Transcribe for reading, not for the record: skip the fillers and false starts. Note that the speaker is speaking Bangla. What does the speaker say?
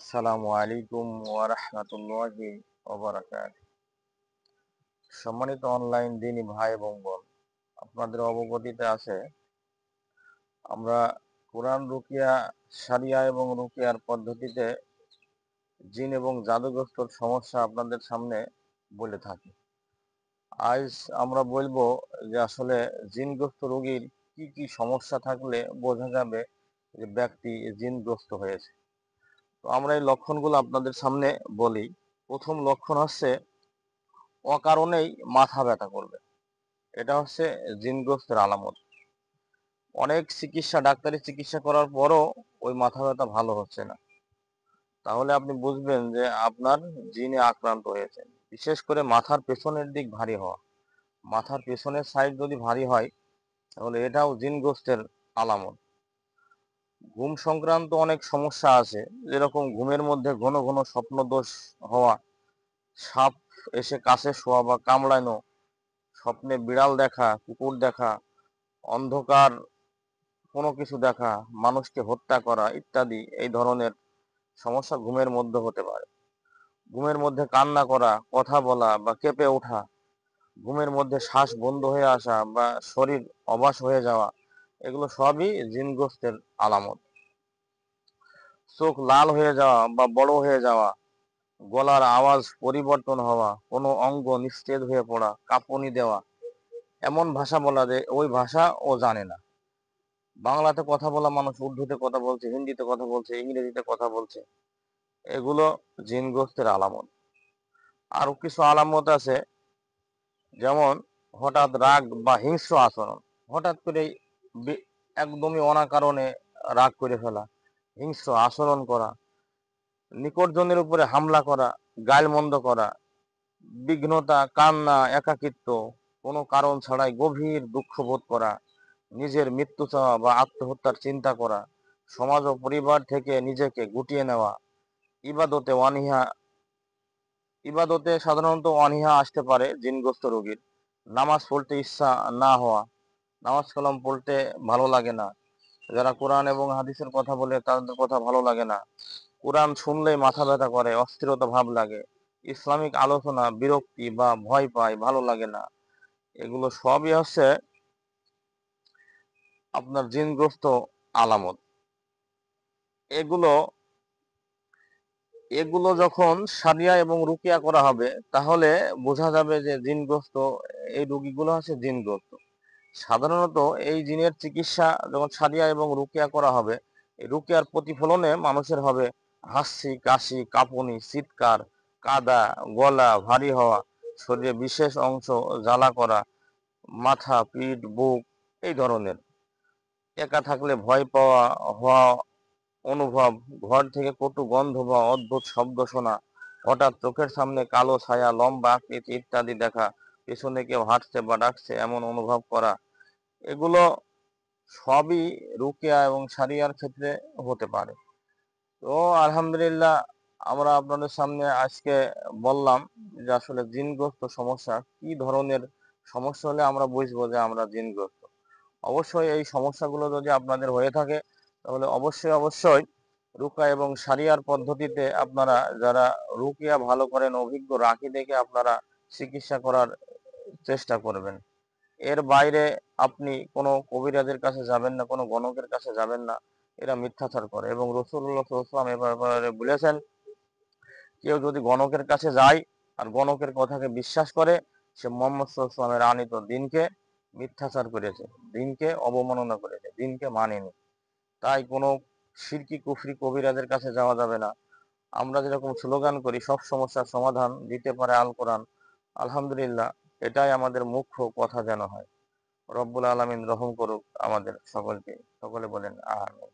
আসসালামু আলাইকুম ওয়া রাহমাতুল্লাহি ওয়া বারাকাতুহু। সম্মানিত অনলাইন দিনী ভাই এবং বোন, আপনাদের অবগতিতে আছে আমরা কোরআন রুকিয়া, শারিয়া এবং রুকিয়ার পদ্ধতিতে জিন এবং জাদুগ্রস্তর সমস্যা আপনাদের সামনে বলে থাকি। আজ আমরা বলবো যে আসলে জিনগ্রস্ত রোগীর কি কি সমস্যা থাকলে বোঝা যাবে যে ব্যক্তি জিনগ্রস্ত হয়েছে। তো আমরা এই লক্ষণগুলো আপনাদের সামনে বলি। প্রথম লক্ষণ হচ্ছে অকারণেই মাথা ব্যথা করবে। এটা হচ্ছে জিনগ্রস্তের আলামত। অনেক ডাক্তারি চিকিৎসা করার পরও ওই মাথা ব্যথা ভালো হচ্ছে না। তাহলে আপনি বুঝবেন যে আপনার জিনে আক্রান্ত হয়েছেন। বিশেষ করে মাথার পেছনের দিক ভারী হওয়া। মাথার পেছনের সাইড যদি ভারী হয় তাহলে এটাও জিনগ্রস্তের আলামত। ঘুম সংক্রান্ত অনেক সমস্যা আছে, যেরকম ঘুমের মধ্যে ঘন ঘন স্বপ্নদোষ হওয়া, সাপ এসে কাছে শোয়া বা কামড়ানো, স্বপ্নে বিড়াল দেখা, কুকুর দেখা, অন্ধকার কোনো কিছু দেখা, মানুষকে হত্যা করা ইত্যাদি এই ধরনের সমস্যা ঘুমের মধ্যে হতে পারে। ঘুমের মধ্যে কান্না করা, কথা বলা বা কেঁপে ওঠা, ঘুমের মধ্যে শ্বাস বন্ধ হয়ে আসা বা শরীর অবশ হয়ে যাওয়া, এগুলো সবই জিনগ্রস্তের আলামত। চোখ লাল হয়ে যাওয়া বা বড় হয়ে যাওয়া, গলার আওয়াজ পরিবর্তন হওয়া, কোনো অঙ্গ নিস্তেজ হয়ে পড়া, কাঁপুনি দেওয়া, এমন ভাষা বলা যে ওই ভাষা ও জানে না। বাংলাতে কথা বলা মানুষ উর্দুতে কথা বলছে, হিন্দিতে কথা বলছে, ইংরেজিতে কথা বলছে, এগুলো জিনগ্রস্তের আলামত। আরো কিছু আলামত আছে, যেমন হঠাৎ রাগ বা হিংস্র আচরণ। হঠাৎ করে একদমই অনাকারণে রাগ করে ফেলা, হিংস্র আচরণ করা, নিকটজনের উপরে হামলা করা, গালমন্দ করা, বিঘ্নতা, কান্না, একাকিত্ব, কোনো কারণ ছাড়াই গভীর দুঃখ বোধ করা, নিজের মৃত্যু চাওয়া বা আত্মহত্যার চিন্তা করা, সমাজ ও পরিবার থেকে নিজেকে গুটিয়ে নেওয়া, ইবাদতে অনীহা। ইবাদতে সাধারণত অনীহা আসতে পারে জিনগ্রস্ত রোগীর। নামাজ পড়তে ইচ্ছা না হওয়া, নামাজ কালাম পড়তে ভালো লাগে না, যারা কোরআন এবং হাদিসের কথা বলে তাদের কথা ভালো লাগে না, কোরআন শুনলেই মাথা ব্যথা করে, অস্থিরতা ভাব লাগে, ইসলামিক আলোচনা বিরক্তি বা ভয় পায়, ভালো লাগে না, এগুলো সবই হচ্ছে আপনার জিনগ্রস্ত আলামত। এগুলো এগুলো যখন সারিয়া এবং রুকিয়া করা হবে তাহলে বোঝা যাবে যে জিনগ্রস্ত এই রোগীগুলো হচ্ছে জিনগ্রস্ত। সাধারণত এই জিনের চিকিৎসা যখন সারিয়া এবং রুকিয়া করা হবে, এই রুকিয়ার প্রতিফলনে মানুষের হবে হাসি, কাশি, কাঁপুনি, চিৎকার, কাদা, গলা ভারী হওয়া, শরীরে বিশেষ অংশ জ্বালা করা, মাথা, পিঠ, বুক এই ধরনের। একা থাকলে ভয় পাওয়া হওয়া অনুভব, ঘর থেকে কটু গন্ধ বা অদ্ভুত শব্দ শোনা, হঠাৎ চোখের সামনে কালো ছায়া, লম্বা আকৃতি ইত্যাদি দেখা, পেছনে কেউ হাঁটছে বা ডাকছে এমন অনুভব করা, এগুলো সবই রুকিয়া এবং সারিয়ার ক্ষেত্রে হতে পারে। তো আলহামদুলিল্লাহ, আমরা আপনাদের সামনে আজকে বললাম যে আসলে জিনগ্রস্ত সমস্যা কি ধরনের সমস্যা হলে আমরা বুঝবো যে আমরা জিনগ্রস্ত। অবশ্যই এই সমস্যাগুলো যদি আপনাদের হয়ে থাকে তাহলে অবশ্যই রুকা এবং সারিয়ার পদ্ধতিতে আপনারা যারা রুকিয়া ভালো করেন অভিজ্ঞ রাখি দেখে আপনারা চিকিৎসা করার চেষ্টা করবেন। এর বাইরে আপনি কোনো কবিরাজের কাছে যাবেন না, কোনো গণকের কাছে যাবেন না, এরা মিথ্যাচার করে। এবং রাসূলুল্লাহ সাল্লাল্লাহু আলাইহি ওয়াসাল্লাম এ ব্যাপারে বলেছেন, কেউ যদি গণকের কাছে যায় আর গণকের কথাকে বিশ্বাস করে, সে মুহাম্মদ সাল্লাল্লাহু আলাইহি ওয়াসাল্লামের আনিত দিনকে মিথ্যাচার করেছে, দিনকে অবমাননা করেছে, দিনকে মানেনি। তাই কোনো শিরকি কুফরি কবিরাজের কাছে যাওয়া যাবে না। আমরা যেরকম স্লোগান করি সব সমস্যার সমাধান দিতে পারে আল কোরআন, আলহামদুলিল্লাহ এটাই আমাদের মুখ্য কথা যেন হয়। রব্বুল আলামিন রহম করুক আমাদের সকলকে। সকলে বলেন আমিন।